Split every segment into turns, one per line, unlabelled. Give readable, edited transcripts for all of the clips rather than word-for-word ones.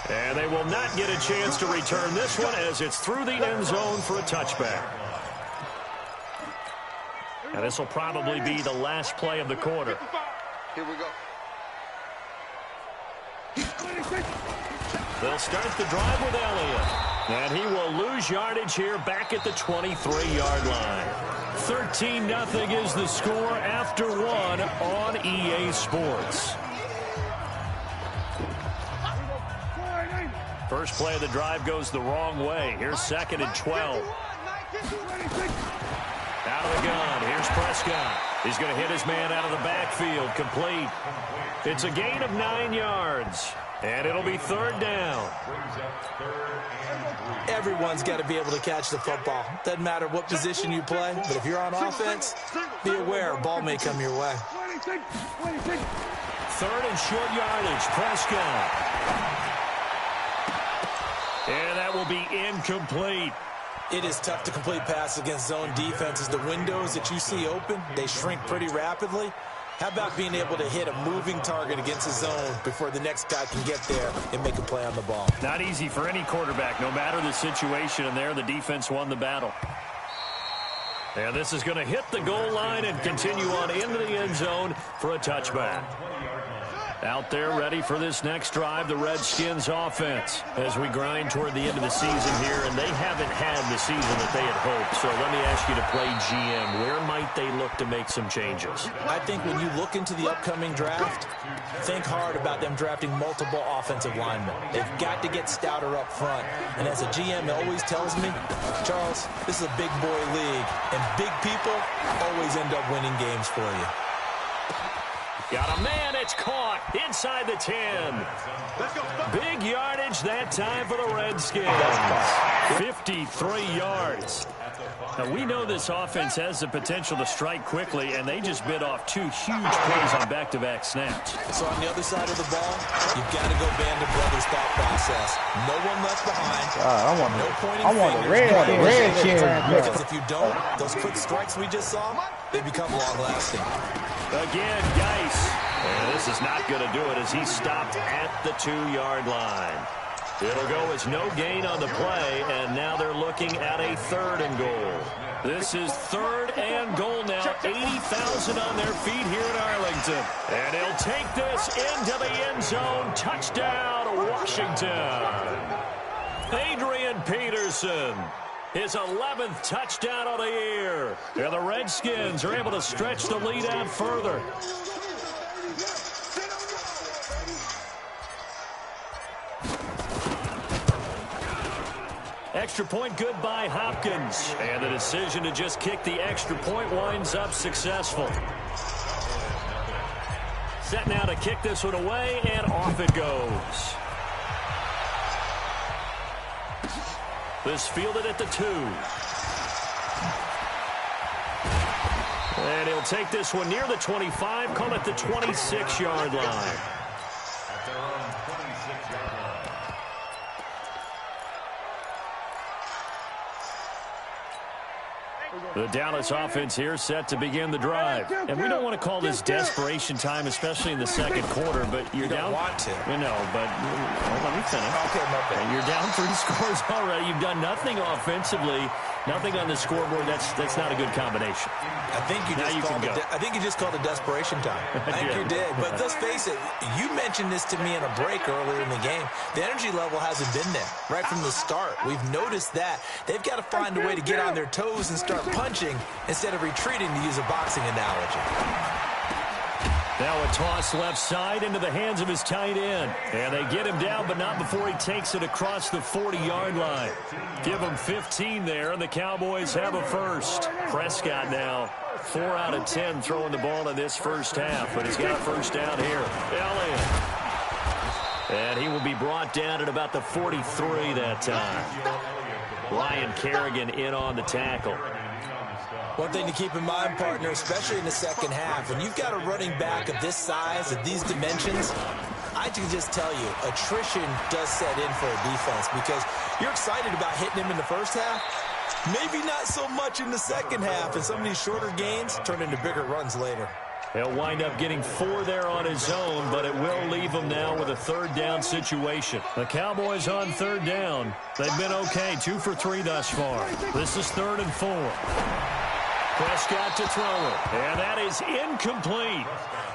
And they will not get a chance to return this one as it's through the end zone for a touchback. And this will probably be the last play of the quarter.
Here we go.
They'll start the drive with Elliott. And he will lose yardage here back at the 23-yard line. 13-0 is the score after one on EA Sports. First play of the drive goes the wrong way. Here's 2nd and 12. Out of the gun. Here's Prescott. He's going to hit his man out of the backfield. Complete. It's a gain of 9 yards. And it'll be 3rd down.
Everyone's got to be able to catch the football. Doesn't matter what position you play, but if you're on offense, be aware a ball may come your way.
3rd and short yardage. Prescott. And that will be incomplete.
It is tough to complete passes against zone defenses. The windows that you see open, they shrink pretty rapidly. How about being able to hit a moving target against a zone before the next guy can get there and make a play on the ball?
Not easy for any quarterback, no matter the situation, and there the defense won the battle. And this is going to hit the goal line and continue on into the end zone for a touchback. Out there ready for this next drive, the Redskins offense, as we grind toward the end of the season here, and they haven't had the season that they had hoped. So let me ask you to play GM. Where might they look to make some changes?
I think when you look into the upcoming draft, think hard about them drafting multiple offensive linemen. They've got to get stouter up front. And as a GM always tells me, Charles, this is a big boy league, and big people always end up winning games for you.
Got a man, it's caught inside the 10. Big yardage that time for the Redskins. 53 yards. Now, we know this offense has the potential to strike quickly, and they just bit off 2 huge plays on back-to-back snaps.
So on the other side of the ball, you've got to go band of brothers thought process. No one left behind. No pointing fingers.
Red chair.
Because if you don't, those quick strikes we just saw, they become long-lasting.
Again, Geis. And this is not going to do it as he stopped at the 2-yard line. It'll go as no gain on the play, and now they're looking at a 3rd and goal. This is 3rd and goal now. 80,000 on their feet here in Arlington. And he'll take this into the end zone. Touchdown, Washington. Adrian Peterson. His 11th touchdown of the year. And the Redskins are able to stretch the lead out further. Extra point good by Hopkins. And the decision to just kick the extra point winds up successful. Set now to kick this one away, and off it goes. This fielded at the 2. And he'll take this one near the 25, call it the 26-yard line.
At their own 26-yard line.
The Dallas offense here set to begin the drive. And we don't want to call this desperation time, especially in the second quarter, but you're down.
You don't want to.
No, but let me finish.
Okay, my bad.
You're down 3 scores already. You've done nothing offensively, nothing on the scoreboard. That's not a good combination.
I think you just called it desperation time. I think you did. But let's face it, you mentioned this to me in a break earlier in the game. The energy level hasn't been there right from the start. We've noticed that. They've got to find a way to get on their toes and start punching instead of retreating, to use a boxing analogy.
Now a toss left side into the hands of his tight end. And they get him down, but not before he takes it across the 40-yard line. Give him 15 there, and the Cowboys have a first. Prescott now 4 out of 10 throwing the ball in this first half, but he's got a first down here. Elliott. And he will be brought down at about the 43 that time. Ryan Kerrigan in on the tackle.
One thing to keep in mind, partner, especially in the second half, when you've got a running back of this size, of these dimensions, I can just tell you, attrition does set in for a defense because you're excited about hitting him in the first half. Maybe not so much in the second half, and some of these shorter gains turn into bigger runs later.
He'll wind up getting 4 there on his own, but it will leave him now with a third down situation. The Cowboys on 3rd down. They've been okay, 2 for 3 thus far. This is 3rd and 4. Prescott to throw it, and that is incomplete.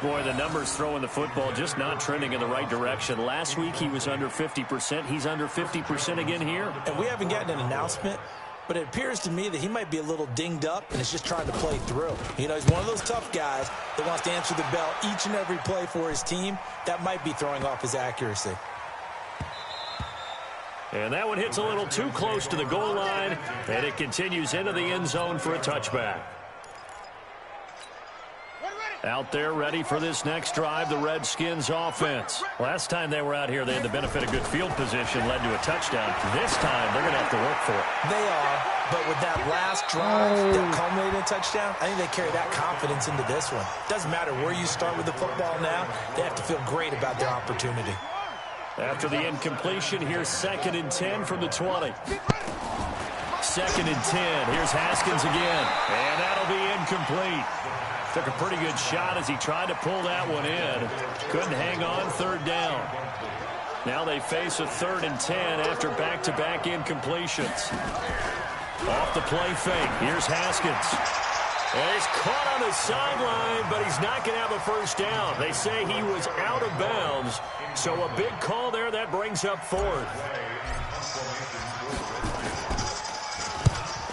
Boy, the numbers throwing the football just not trending in the right direction. Last week he was under 50%. He's under 50% again here.
And we haven't gotten an announcement, but it appears to me that he might be a little dinged up and is just trying to play through. You know, he's one of those tough guys that wants to answer the bell each and every play for his team. That might be throwing off his accuracy.
And that one hits a little too close to the goal line, and it continues into the end zone for a touchback. Out there ready for this next drive, the Redskins offense. Last time they were out here, they had the benefit of good field position, led to a touchdown. This time, they're going to have to work for it.
They are, but with that last drive that culminated in a touchdown, I think they carry that confidence into this one. Doesn't matter where you start with the football now, they have to feel great about their opportunity.
After the incompletion, here's 2nd and 10 from the 20. 2nd and 10. Here's Haskins again, and that'll be incomplete. Took a pretty good shot as he tried to pull that one in. Couldn't hang on 3rd down. Now they face a 3rd and 10 after back-to-back incompletions. Off the play fake. Here's Haskins. And he's caught on the sideline, but he's not going to have a first down. They say he was out of bounds. So a big call there. That brings up 4th.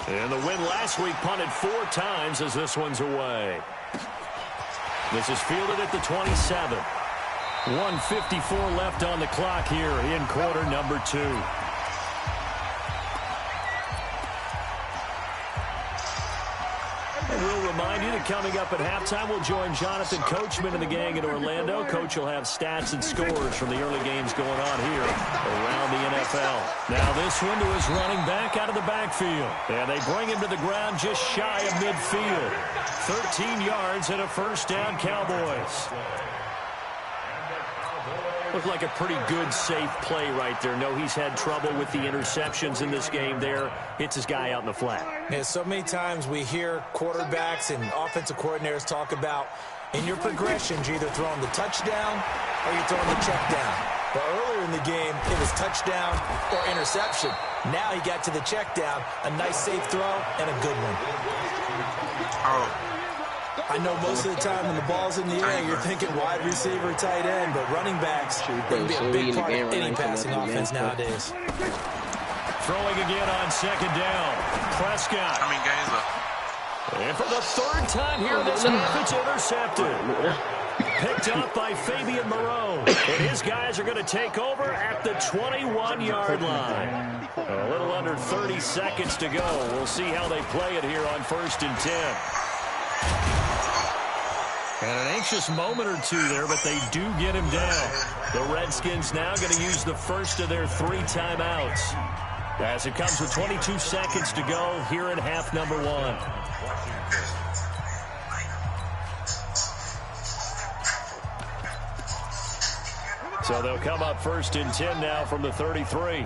And the win last week punted 4 times as this one's away. This is fielded at the 27. 1:54 left on the clock here in quarter number 2. And we'll remind you that coming up at halftime, we'll join Jonathan Coachman and the gang in Orlando. Coach will have stats and scores from the early games going on here around the NFL. Now this one to his running back out of the backfield. And they bring him to the ground just shy of midfield. 13 yards and a first down, Cowboys. Looked like a pretty good, safe play right there. No, he's had trouble with the interceptions in this game there. Hits his guy out in the flat.
Yeah, so many times we hear quarterbacks and offensive coordinators talk about in your progressions, you're either throwing the touchdown or you're throwing the check down. But earlier in the game, it was touchdown or interception. Now he got to the check down, a nice safe throw, and a good one. I know most of the time when the ball's in the air, you're thinking wide receiver, tight end, but running backs can be a big part of any passing offense nowadays.
Throwing again on 2nd down. Prescott.
How many games left?
And for the 3rd time here this half, it's intercepted. Picked up by Fabian Moreau. And his guys are going to take over at the 21-yard line. A little under 30 seconds to go. We'll see how they play it here on 1st and 10. And an anxious moment or two there, but they do get him down. The Redskins now going to use the first of their 3 timeouts, as it comes with 22 seconds to go here in half number 1. So they'll come up 1st and 10 now from the 33.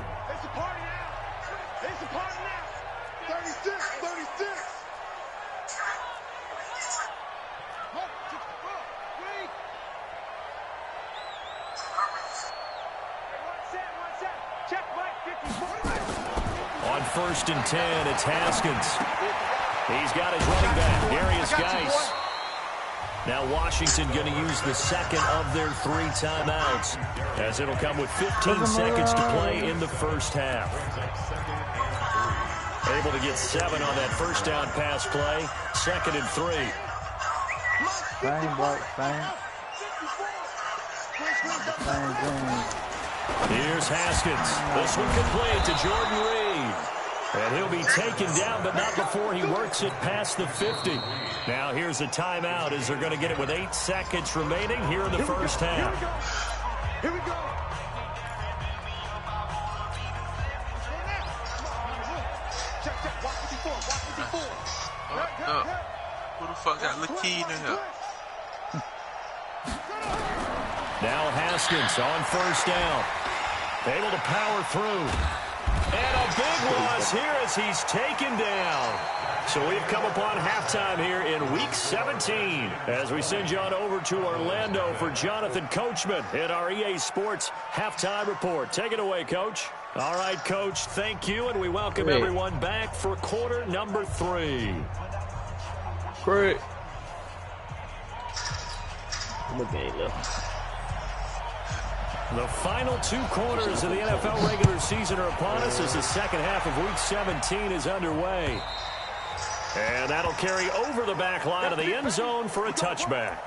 On 1st and 10, it's Haskins. He's got his running back, Darius Geis. Now Washington going to use the 2nd of their 3 timeouts, as it'll come with 15 seconds to play in the first half. Able to get 7 on that first down pass play. 2nd and 3. Here's Haskins. This one complete to Jordan Reed. And he'll be taken down, but not before he works it past the 50. Now here's a timeout as they're going to get it with 8 seconds remaining here in the first half.
Here we go. Check, check. Watch it before. Watch it before.
Who the fuck got Lakeed in here?
Now Haskins on 1st down. Able to power through. And a big loss here as he's taken down. So we've come upon halftime here in Week 17 as we send you on over to Orlando for Jonathan Coachman in our EA Sports Halftime Report. Take it away, Coach. All right, Coach, thank you, and we welcome everyone back for quarter number 3.
Great.
The final 2 quarters of the NFL regular season are upon us as the second half of Week 17 is underway. And that'll carry over the back line of the end zone for a touchback.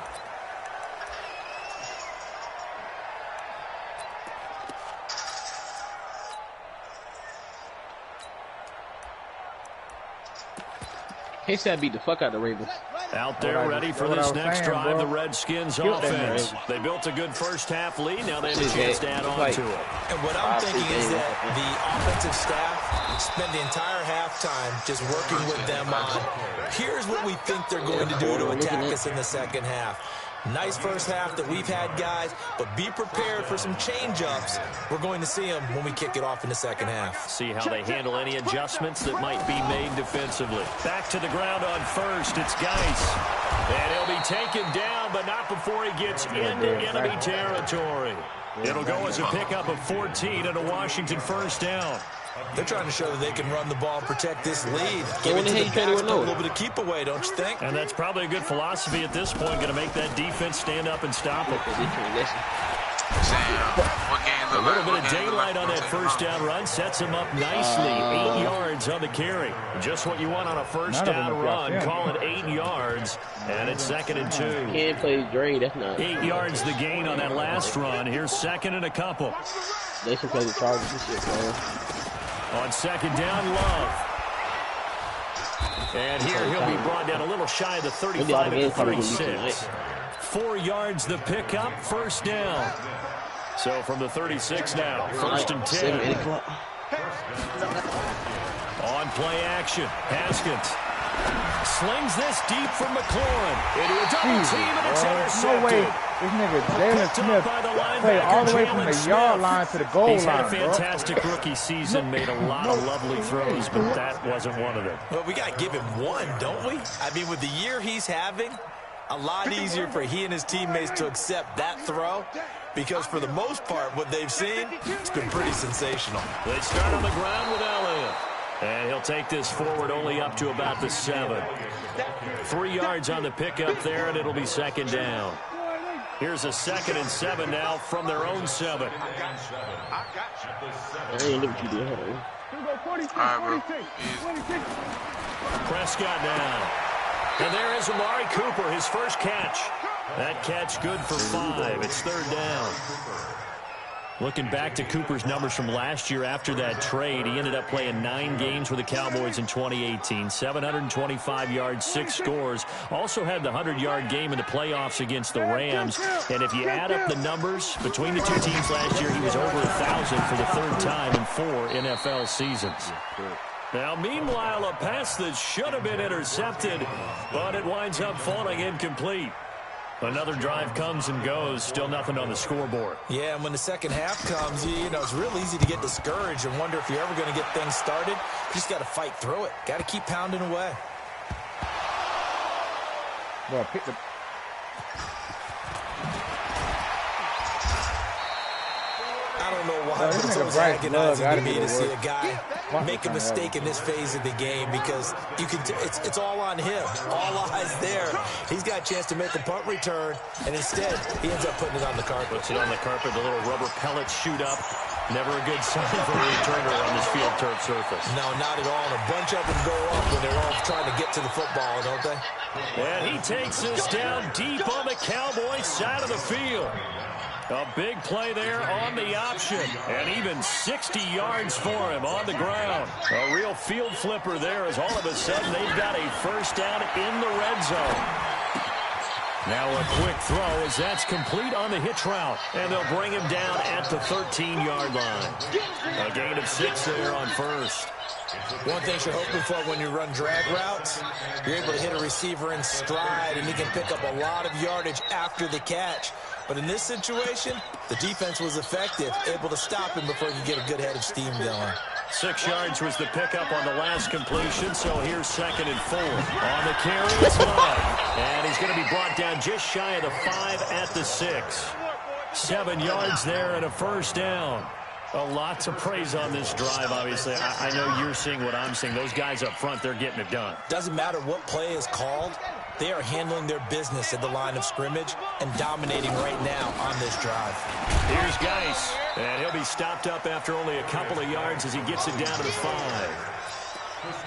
K-Stat beat the fuck out of the Ravens.
Out there ready for this next drive, the Redskins offense. They built a good first half lead. Now they have a chance to add on to it.
And what I'm thinking is that the offensive staff spend the entire halftime just working with them on, here's what we think they're going to do to attack us in the second half. Nice first half that we've had, guys, but be prepared for some change-ups. We're going to see them when we kick it off in the second half.
See how they handle any adjustments that might be made defensively. Back to the ground on first. It's Geis. And he'll be taken down, but not before he gets into enemy territory. It'll go as a pickup of 14 and a Washington first down.
They're trying to show that they can run the ball and protect this lead. Give it to the pass, a little bit of keep away, don't you think?
And that's probably a good philosophy at this point, going to make that defense stand up and stop it. A little bit of daylight on that first down run sets him up nicely. 8 yards on the carry. Just what you want on a first down run. Call it 8 yards, and it's 2nd and 2.
Can't play Dre, that's not.
8 yards the gain on that last run. Here's 2nd and a couple.
They should play the Chargers this year, man.
On 2nd down, Love. And here he'll be brought down a little shy of the 35 at the 36. 4 yards the pickup, first down. So from the 36 now, 1st and 10. On play action, Haskins slings this deep from McLaurin into a double team, and it's intercepted.
No way. This nigga Jalen Smith played all the way from the yard line to the goal line.
He's had a fantastic rookie season, made a lot of lovely throws, but that wasn't one of them.
Well, we got to give him one, don't we? I mean, with the year he's having, a lot easier for he and his teammates to accept that throw, because for the most part, what they've seen, it's been pretty sensational.
They start on the ground with Elliott. And he'll take this forward only up to about the 7. 3 yards on the pickup there, and it'll be 2nd down. Here's a 2nd and 7 now from their own 7. Prescott down. And there is Amari Cooper, his first catch. That catch good for 5. It's 3rd down. Looking back to Cooper's numbers from last year after that trade, he ended up playing 9 games with the Cowboys in 2018. 725 yards, 6 scores. Also had the 100-yard game in the playoffs against the Rams. And if you add up the numbers between the 2 teams last year, he was over 1,000 for the 3rd time in 4 NFL seasons. Now, meanwhile, a pass that should have been intercepted, but it winds up falling incomplete. Another drive comes and goes, still nothing on the scoreboard.
Yeah, and when the second half comes, you know, it's real easy to get discouraged and wonder if you're ever going to get things started. You just got to fight through it. Got to keep pounding away.
Well, pick the...
I don't know why, but it's always agonizing to me to see a guy make a mistake in this phase of the game, because you can. It's all on him. All eyes there. He's got a chance to make a punt return, and instead he ends up putting it on the carpet.
Puts it on the carpet. The little rubber pellets shoot up. Never a good sign for a returner on this field turf surface.
No, not at all. And a bunch of them go up when they're all trying to get to the football, don't they?
And he takes this down deep on the Cowboys side of the field. A big play there on the option, and even 60 yards for him on the ground. A real field flipper there, as all of a sudden they've got a first down in the red zone. Now a quick throw as that's complete on the hitch route, and they'll bring him down at the 13-yard line. A gain of 6 there on first.
One thing you're hoping for when you run drag routes, you're able to hit a receiver in stride, and he can pick up a lot of yardage after the catch. But in this situation, the defense was effective, able to stop him before he could get a good head of steam going.
6 yards was the pickup on the last completion, so here's 2nd and 4. On the carry, it's Love. And he's going to be brought down just shy of the 5 at the 6. 7 yards there and a first down. A lot to praise on this drive, obviously. I know you're seeing what I'm seeing. Those guys up front, they're getting it done.
Doesn't matter what play is called. They are handling their business at the line of scrimmage and dominating right now on this drive.
Here's Geis, and he'll be stopped up after only a couple of yards as he gets it down to the 5.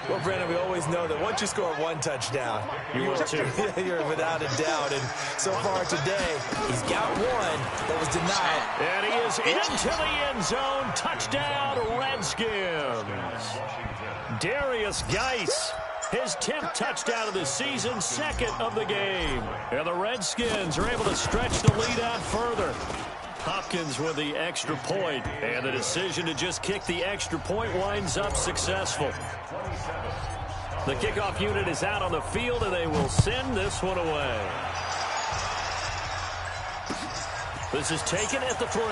Well, Brandon, we always know that once you score 1 touchdown, you're without a doubt. And so far today, he's got 1 that was denied.
And he is into the end zone. Touchdown, Redskins. Darius Geis, his 10th touchdown of the season, 2nd of the game. And the Redskins are able to stretch the lead out further. Hopkins with the extra point, and the decision to just kick the extra point winds up successful. The kickoff unit is out on the field, and they will send this one away. This is taken at the 3.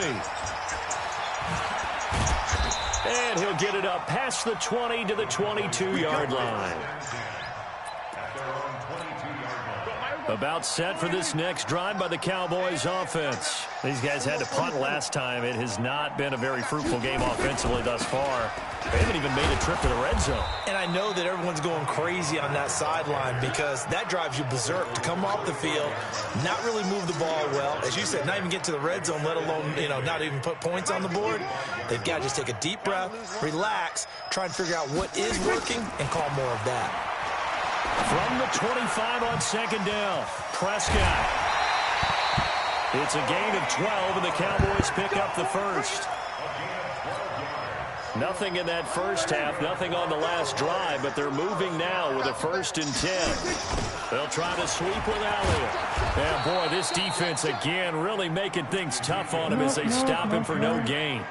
And he'll get it up past the 20 to the 22-yard line. About set for this next drive by the Cowboys offense. These guys had to punt last time. It has not been a very fruitful game offensively thus far. They haven't even made a trip to the red zone.
And I know that everyone's going crazy on that sideline because that drives you berserk to come off the field, not really move the ball well. As you said, not even get to the red zone, let alone, not even put points on the board. They've got to just take a deep breath, relax, try and figure out what is working, and call more of that.
From the 25 on 2nd down, Prescott. It's a gain of 12, and the Cowboys pick up the first. Nothing in that first half, nothing on the last drive, but they're moving now with a 1st and 10. They'll try to sweep with Elliott. And, boy, this defense, again, really making things tough on him as they stop him for no gain.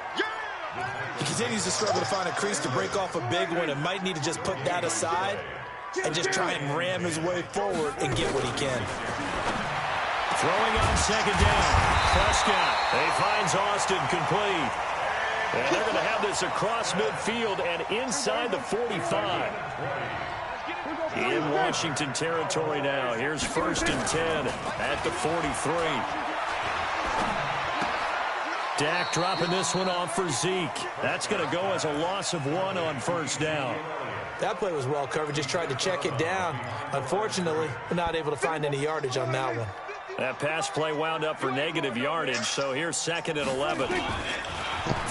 He continues to struggle to find a crease to break off a big one and might need to just put that aside and just try and ram his way forward and get what he can.
Throwing on 2nd down. Prescott. He finds Austin complete. And they're going to have this across midfield and inside the 45. In Washington territory now. Here's 1st and 10 at the 43. Dak dropping this one off for Zeke. That's going to go as a loss of 1 on 1st down.
That play was well covered. Just tried to check it down. Unfortunately, we're not able to find any yardage on that one.
That pass play wound up for negative yardage, so here's 2nd and 11.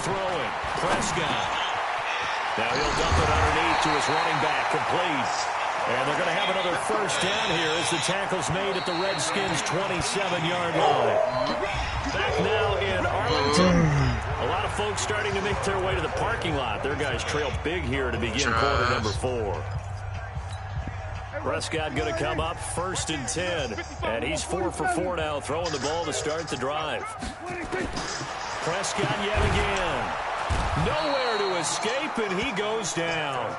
Throwing, Prescott. Now he'll dump it underneath to his running back, complete. And they're going to have another 1st down here as the tackle's made at the Redskins' 27-yard line. Back now in Arlington. A lot of folks starting to make their way to the parking lot. Their guys trail big here to begin quarter number 4. Prescott going to come up 1st and 10. And he's 4 for 4 now, throwing the ball to start the drive. Prescott yet again. Nowhere to escape, and he goes down.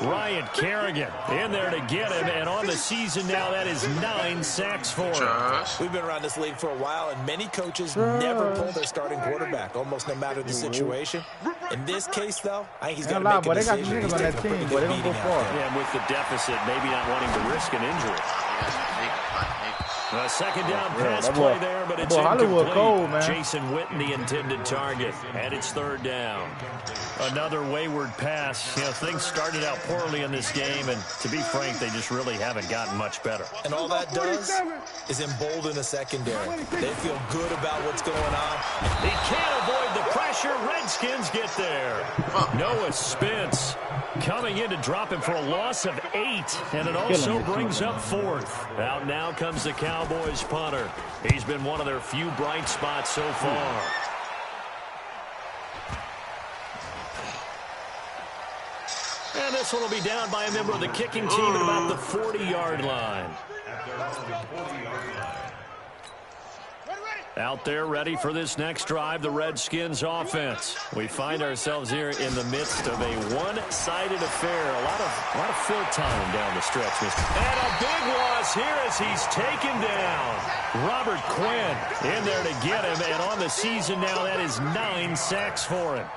Ryan Kerrigan in there to get him, and on the season now, that is 9 sacks for him.
We've been around this league for a while, and many coaches never pull their starting quarterback, almost no matter the situation. In this case, though, I think he's got to make a decision. He's taking a pretty good beating out there.
Yeah, with the deficit, maybe not wanting to risk an injury. A 2nd down pass play there, but it's incomplete.
Cold, man.
Jason Witten, the intended target, and it's 3rd down. Another wayward pass. Things started out poorly in this game, and to be frank, they just really haven't gotten much better.
And all that does is embolden a secondary. They feel good about what's going on.
He can't avoid the pressure. Redskins get there. Noah Spence coming in to drop him for a loss of 8, and it also brings up 4th. Out now comes the Cowboys punter. He's been one of their few bright spots so far. And this one will be down by a member of the kicking team at about the 40-yard line. Out there ready for this next drive, the Redskins offense. We find ourselves here in the midst of a one-sided affair. A lot of fill time down the stretch, Mr. And a big loss here as he's taken down. Robert Quinn in there to get him, and on the season now, that is 9 sacks for him.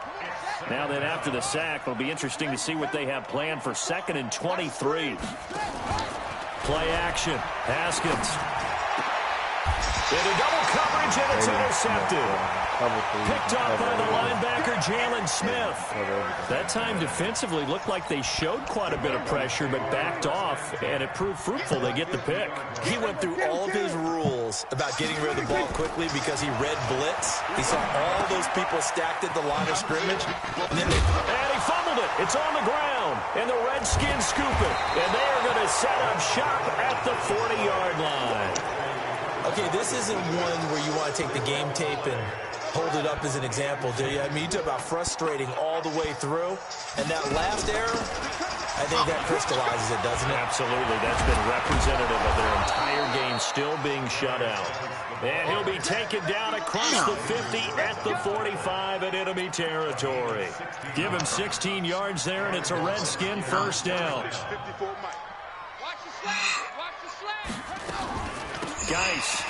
Now then, after the sack, it'll be interesting to see what they have planned for 2nd and 23. Play action. Haskins. Into double coverage, and it's intercepted. Picked off by the linebacker, Jalen Smith. That time defensively looked like they showed quite a bit of pressure, but backed off, and it proved fruitful. They get the pick.
He went through all of his rules about getting rid of the ball quickly because he read blitz. He saw all those people stacked at the line of scrimmage. And
he fumbled it. It's on the ground, and the Redskins scoop it. And they are going to set up shop at the 40-yard line.
Okay, this isn't one where you want to take the game tape and hold it up as an example, do you? I mean, you talk about frustrating all the way through. And that last error, I think that crystallizes it, doesn't it?
Absolutely. That's been representative of their entire game still being shut out. And he'll be taken down across the 50 at the 45 in enemy territory. Give him 16 yards there, and it's a Redskin first down. Geis.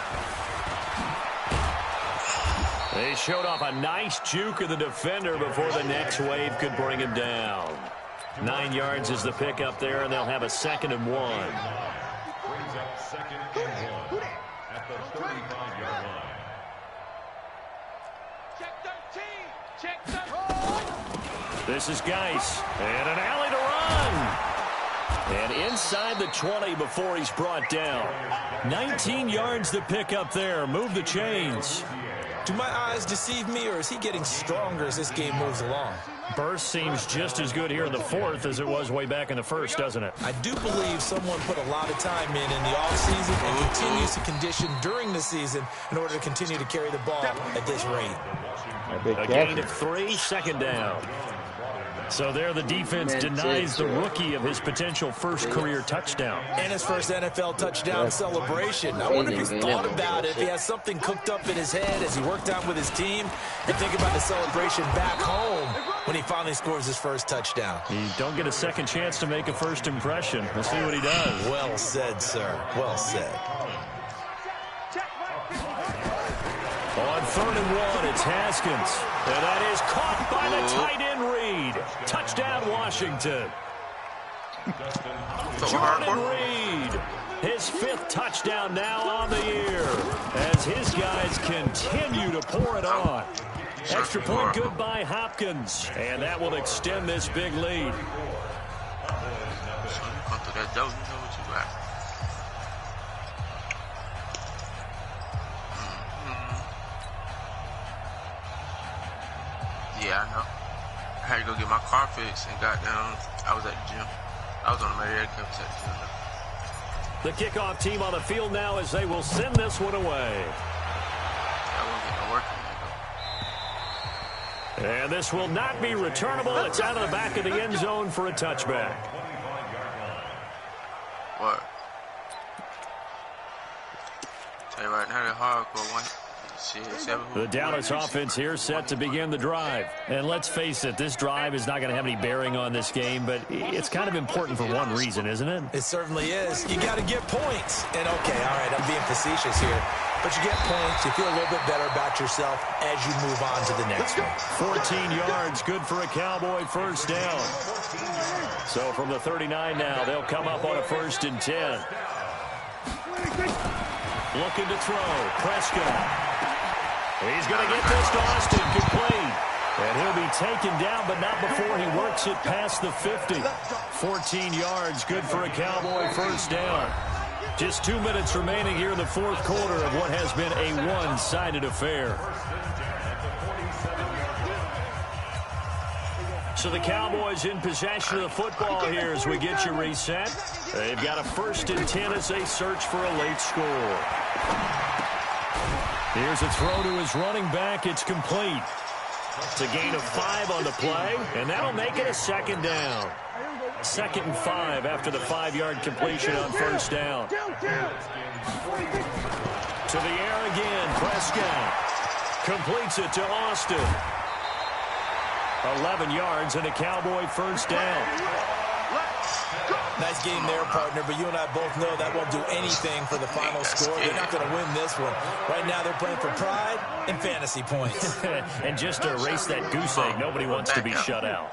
They showed off a nice juke of the defender before the next wave could bring him down. 9 yards is the pickup there, and they'll have a 2nd and 1.
Brings up 2nd and 1 at the 35-yard line.
Check 13.
This is Geis. And an alley to run. And inside the 20 before he's brought down. 19 yards to pick up there. Move the chains.
Do my eyes deceive me, or is he getting stronger as this game moves along?
Burst seems just as good here in the 4th as it was way back in the 1st, doesn't it?
I do believe someone put a lot of time in the offseason and continues to condition during the season in order to continue to carry the ball at this rate.
A gain of 3, 2nd down. So there the defense denies the rookie of his potential first career touchdown.
And his first NFL touchdown celebration. I wonder if he's thought about it, if he has something cooked up in his head as he worked out with his team, and think about the celebration back home when he finally scores his first touchdown.
You don't get a second chance to make a first impression. We'll see what he does.
Well said, sir. Well said.
On 3rd and 1, it's Haskins. And that is caught by the tight end Reed. Touchdown, Washington. Jordan Reed, his 5th touchdown now on the year as his guys continue to pour it on. Extra point good by Hopkins, and that will extend this big lead.
Yeah, I know. I had to go get my car fixed and got down. I was at the gym. I was on the Marietta campus at the gym.
The kickoff team on the field now as they will send this one away.
I won't get no work in there, though.
And this will not be returnable. It's out of the back of the end zone for a touchback.
What? Tell you right now, they're hardcore one.
The Dallas offense here set to begin the drive. And let's face it, this drive is not going to have any bearing on this game, but it's kind of important for one reason, isn't it?
It certainly is. You got to get points. And, okay, all right, I'm being facetious here. But you get points, you feel a little bit better about yourself as you move on to the next one.
14 yards, good for a Cowboy first down. So from the 39 now, they'll come up on a 1st and 10. Looking to throw, Prescott. He's going to get this to Austin, complete. And he'll be taken down, but not before he works it past the 50. 14 yards, good for a Cowboy first down. Just 2 minutes remaining here in the 4th quarter of what has been a one-sided affair. So the Cowboys in possession of the football here as we get you reset. They've got a 1st and 10 as they search for a late score. Here's a throw to his running back. It's complete. It's a gain of 5 on the play, and that'll make it a 2nd down. 2nd and 5 after the 5-yard completion on first down. To the air again, Prescott. Completes it to Austin. 11 yards and a Cowboy first down.
Nice game there, partner, but you and I both know that won't do anything for the final score. They're not going to win this one. Right now, they're playing for pride and fantasy points.
And just to erase that goose egg, nobody wants to be shut out.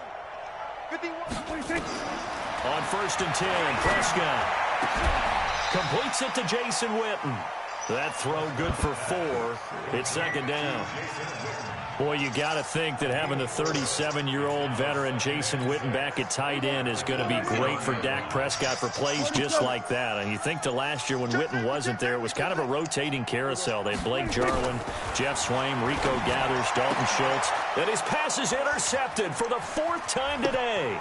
On 1st and 10, Prescott completes it to Jason Witten. That throw good for 4. It's 2nd down. Boy, you got to think that having the 37-year-old veteran Jason Witten back at tight end is going to be great for Dak Prescott for plays just like that. And you think to last year when Witten wasn't there, it was kind of a rotating carousel. They had Blake Jarwin, Jeff Swaim, Rico Gathers, Dalton Schultz. And his pass is intercepted for the 4th time today.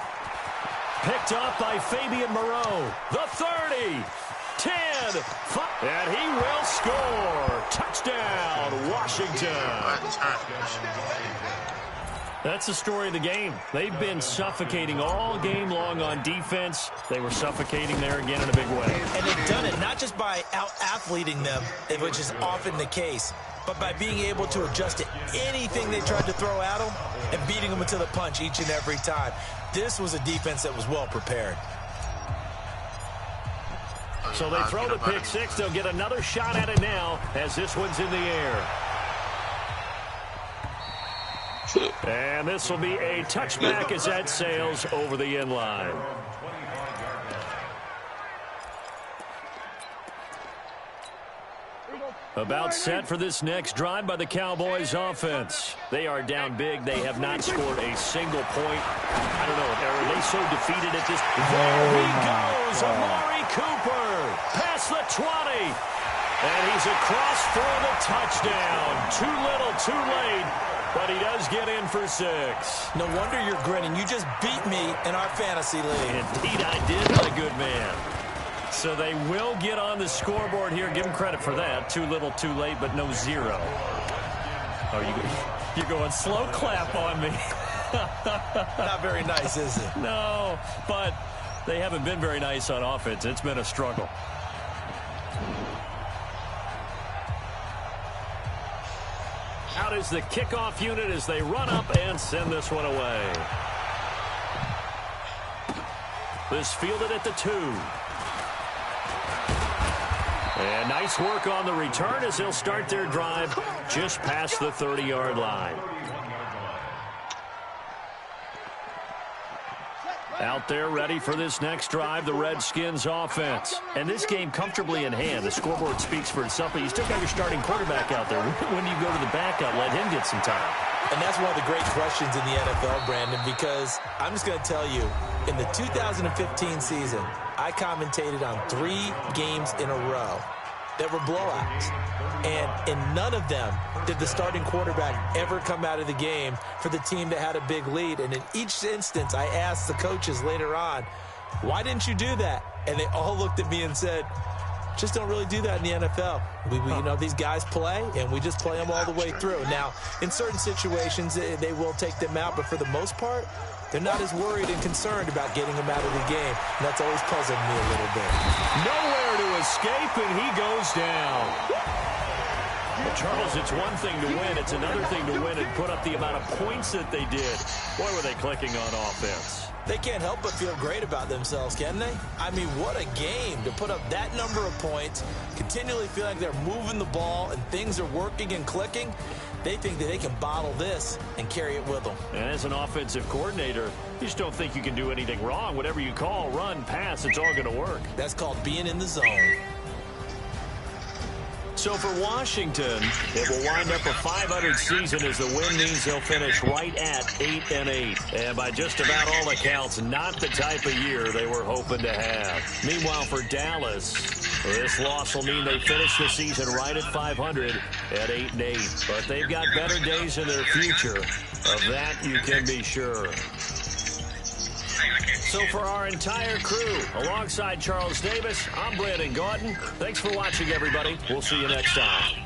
Picked off by Fabian Moreau. The 30. 10, 5, and he will score. Touchdown, Washington. That's the story of the game. They've been suffocating all game long on defense. They were suffocating there again in a big way.
And they've done it not just by out-athleting them, which is often the case, but by being able to adjust to anything they tried to throw at them and beating them into the punch each and every time. This was a defense that was well prepared.
So they throw the pick 6. They'll get another shot at it now as this one's in the air. And this will be a touchback as that sails over the end line. About set for this next drive by the Cowboys offense. They are down big. They have not scored a single point. I don't know. Are they so defeated at this? There he goes. Amari Cooper past the 20. And he's across for the touchdown. Too little, too late. But he does get in for 6.
No wonder you're grinning. You just beat me in our fantasy league.
Indeed I did, my good man. So they will get on the scoreboard here. Give them credit for that. Too little, too late, but no 0. Oh, you're going slow clap on me.
Not very nice, is it?
No, but they haven't been very nice on offense. It's been a struggle. Out is the kickoff unit as they run up and send this one away. This fielded at the 2. And nice work on the return as they'll start their drive just past the 30-yard line. Out there ready for this next drive, the Redskins offense. And this game comfortably in hand. The scoreboard speaks for itself, but you still got your starting quarterback out there. When do you go to the backup, let him get some time?
And that's one of the great questions in the NFL, Brandon, because I'm just going to tell you, in the 2015 season, I commentated on 3 games in a row that were blowouts. And in none of them did the starting quarterback ever come out of the game for the team that had a big lead. And in each instance, I asked the coaches later on, why didn't you do that? And they all looked at me and said, just don't really do that in the NFL. You know, these guys play, and we just play them all the way through. Now, in certain situations, they will take them out, but for the most part, they're not as worried and concerned about getting them out of the game. And that's always puzzled me a little bit.
Nowhere to escape, and he goes down. Well, Charles, it's one thing to win. It's another thing to win and put up the amount of points that they did. Boy, were they clicking on offense.
They can't help but feel great about themselves, can they? I mean, what a game to put up that number of points, continually feel like they're moving the ball and things are working and clicking. They think that they can bottle this and carry it with them.
And as an offensive coordinator, you just don't think you can do anything wrong. Whatever you call, run, pass, it's all going to work.
That's called being in the zone.
So for Washington, it will wind up a .500 season as the win means they'll finish right at 8-8. And by just about all accounts, not the type of year they were hoping to have. Meanwhile, for Dallas, this loss will mean they finish the season right at .500 at 8-8. But they've got better days in their future. Of that, you can be sure. So for our entire crew, alongside Charles Davis, I'm Brandon Gordon. Thanks for watching, everybody. We'll see you next time.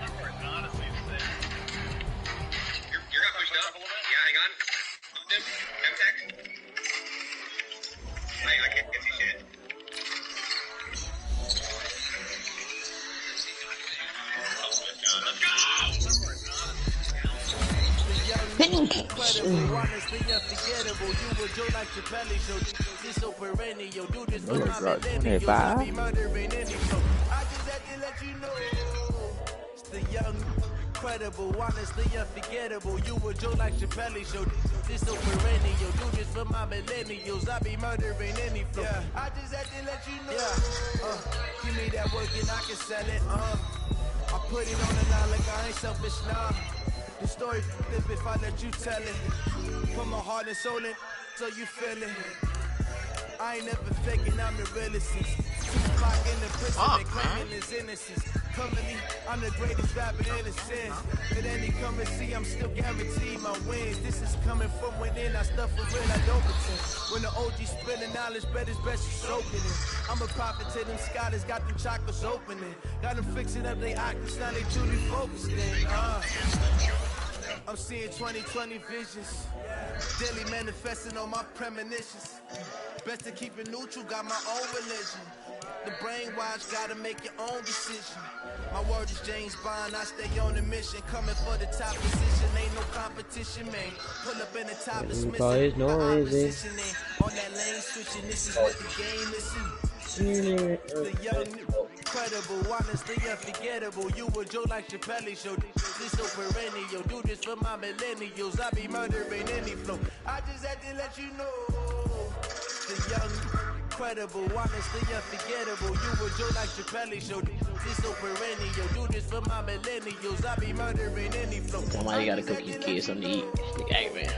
Hang Incredible, honestly unforgettable. You were Joe like Chappelle, so this so perennial. Do this for my millennials. I be murdering any flow. I just had to let you know. It's the young, incredible, honestly unforgettable. You were Joe like Chappelle, so this so perennial. Do this for my millennials. I be murdering any flow. Yeah. I just had to let you know. Yeah. Give me that work and I can sell it. I put it on the line like I ain't selfish now. The story flip if I let you tell it. Put my heart and soul in, so you feel it. I ain't never faking, I'm the realest. Tupac in the prison and claiming his innocence. Currently, I'm the greatest rapper in a sense. At any come and see, I'm still guaranteed my wins. This is coming from within, I stuff for real, I don't pretend. When the OG spilling knowledge, bet it's best you soaking it. I'm a prophet to them scholars, got them chakras opening. Got them fixing up they octaves, now they truly focused in. I'm seeing 2020 visions. Daily manifesting on my premonitions. Best to keep it neutral, got my own religion. The brainwash, gotta make your own decision. My word is James Bond, I stay on a mission. Coming for the top position, ain't no competition, man. Pull up in the top of Smith. On that lane switching, this is what the game is. The young, incredible, honestly unforgettable. You were Joe like Chappelle, show this so perennial. Do this for my millennials. I be murdering any flow. I just had to let you know. The young, incredible, honestly unforgettable. You were Joe like Chappelle, show this so perennial. Do this for my millennials. I be murdering any flow.
Somebody gotta cook these kids something to eat. Hey, man.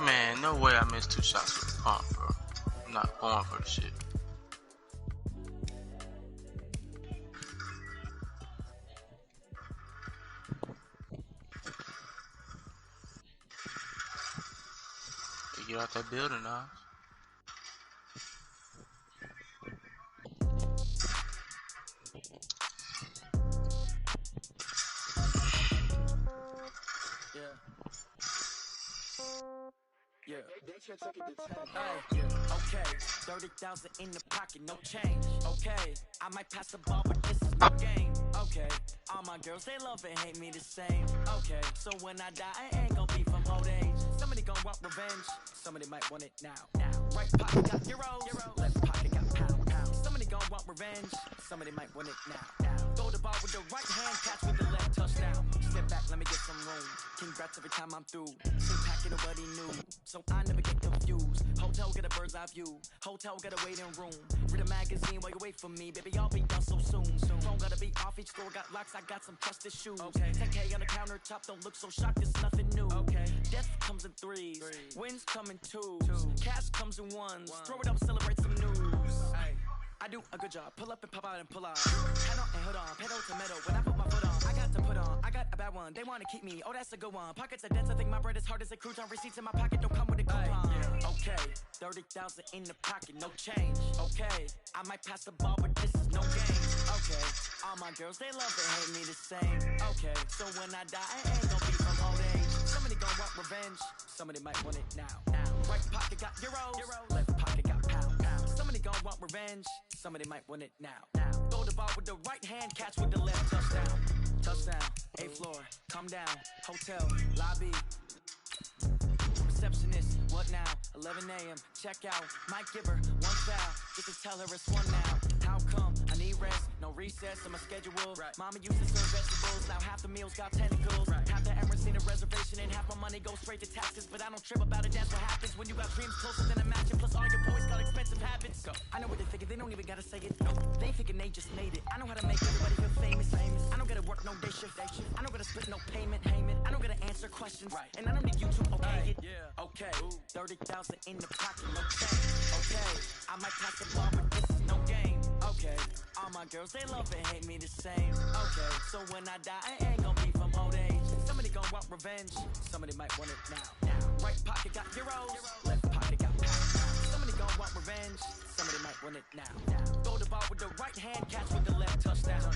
Man, no way I missed 2 shots with the pump, bro. I'm not going for the shit. Get out that building now.
Yeah. Okay, 30,000 in the pocket, no change. Okay, I might pass the ball, but this is no game. Okay, all my girls, they love and hate me the same. Okay, so when I die, I ain't gonna be from old age. Somebody gon' want revenge, somebody might want it now. Right pocket got euros, left pocket got pound. Somebody gon' want revenge, somebody might want it now. Throw the ball with the right hand, catch with the left touchdown. Step back, let me get some room. Congrats every time I'm through. Same packet, nobody knew, so I never get confused. Hotel get a bird's eye view. Hotel get a waiting room. Read a magazine while you wait for me, baby. I'll be done so soon. Phone gotta be off, each store got locks. I got some trusted shoes. Okay, 10K on the countertop. Don't look so shocked. It's nothing new. Okay, death comes in threes. Wins come in twos. Cash comes in ones. Throw it up, celebrate some news. I do a good job. Pull up and pop out and pull out. Head on and hood on. Pedal to metal. When I put my foot on, I got to put on. I got a bad one. They want to keep me. Oh, that's a good one. Pockets are dense. I think my bread is hard as a crouton. Receipts in my pocket don't come with a coupon. Okay, 30,000 in the pocket, no change. Okay, I might pass the ball, but this is no game. Okay, all my girls, they love and hate me the same. Okay, so when I die, I ain't gonna be from old age. Somebody gon' want revenge. Somebody might want it now. Right pocket got euros. Left pocket got pound. Somebody gon' want revenge. Somebody might want it now. Throw the ball with the right hand, catch with the left touchdown. Touchdown, 8th floor, come down, hotel, lobby. Receptionist, what now? 11 a.m., check out. Might give her one foul, just to tell her it's one now. How come? I need rest, no recess in my schedule. Mama used to serve vegetables, now half the meals got tentacles. Half the Emirates need a reservation and half my money goes straight to taxes. But I don't trip about it, that's what happens when you got dreams closer than a mansion. Plus all your boys got expensive habits. Go. I know what they're thinking, they don't even gotta say it. No, they ain't thinking they just made it. I know how to make everybody feel famous. I don't gotta work no day shift. I don't gotta split no payment. I don't gotta answer questions. And I don't need you to okay it. Okay, 30,000 in the pocket, no change. Okay, I might pass the ball, but this is no game. Okay, all my girls, they love and hate me the same. Okay, so when I die, I ain't gonna be from old age. Somebody gon' want revenge, somebody might want it now. Right pocket got euros, left pocket got pound. Somebody gon' want revenge, somebody might want it now. Throw the ball with the right hand, catch with the left touchdown.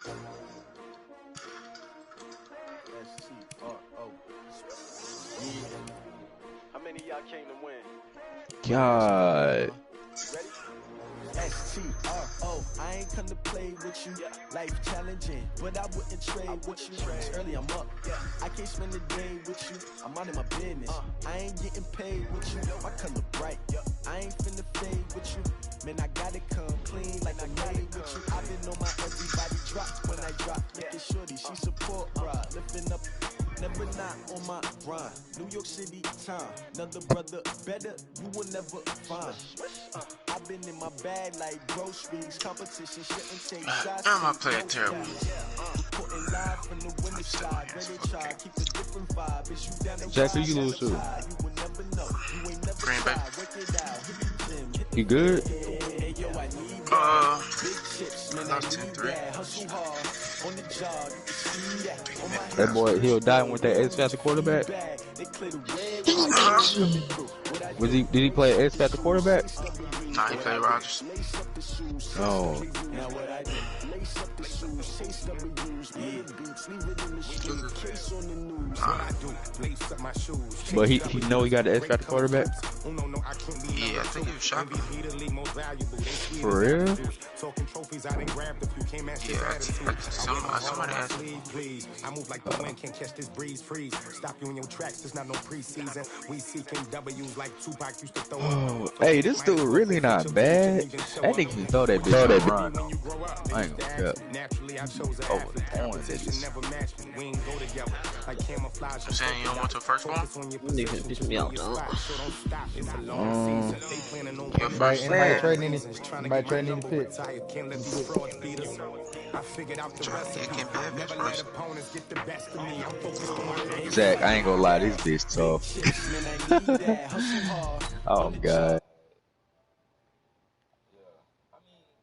How many of y'all came to win?
God.
S-T-R-O, I ain't come to play with you. Life challenging, but I wouldn't trade with you. Early I'm up, I can't spend a day with you. I'm out of my business, I ain't getting paid with you. My color bright, I ain't finna fade with you. Man, I gotta come clean like I made with you. I've been on my everybody drop when I drop. Look at shorty, she support, bruh. Lifting up, never not on my grind. New York City time, another brother better, you will never find. I've been in my bag like groceries, competition shouldn't take shots.
Damn, I played terrible.
Putting live from the winter side, ready to try, keep a different vibe. Is you down the
Jack, who you lose to?
You will never know. You ain't never
Green Bay.
tried. Work it out. Hit the gym. Hit the
You good?
Hey, yo, I need big chips, man. I
Lost
need
10-3.
that. Hustle hard on the job. You can see that. On my
That boy, he'll die with that X Factor quarterback.
They clear the way.
Did he play X Factor quarterback?
Nah, he played Rodgers.
Oh.
Now what I do, lace up the shoes, chase W's, beats, leave it in the street, case on the news. What I do, lace up my shoes.
But he know he got the X Factor quarterback?
Yeah, I think he was shot.
For real?
Yeah, somebody asked me.
I move like the wind, can't catch this breeze, freeze. Stop you in your tracks, there's not no preseason. We seeking W's like Tupac used to throw
Oh, hey, this dude really not bad. That nigga can throw that bitch and run. I ain't gonna cap. Oh,
I'm saying you don't want your first one?
You can piss me off, dog.
Your first leg.
Anybody trading any picks?
Zach, I ain't gonna lie, this bitch tough. Oh, God.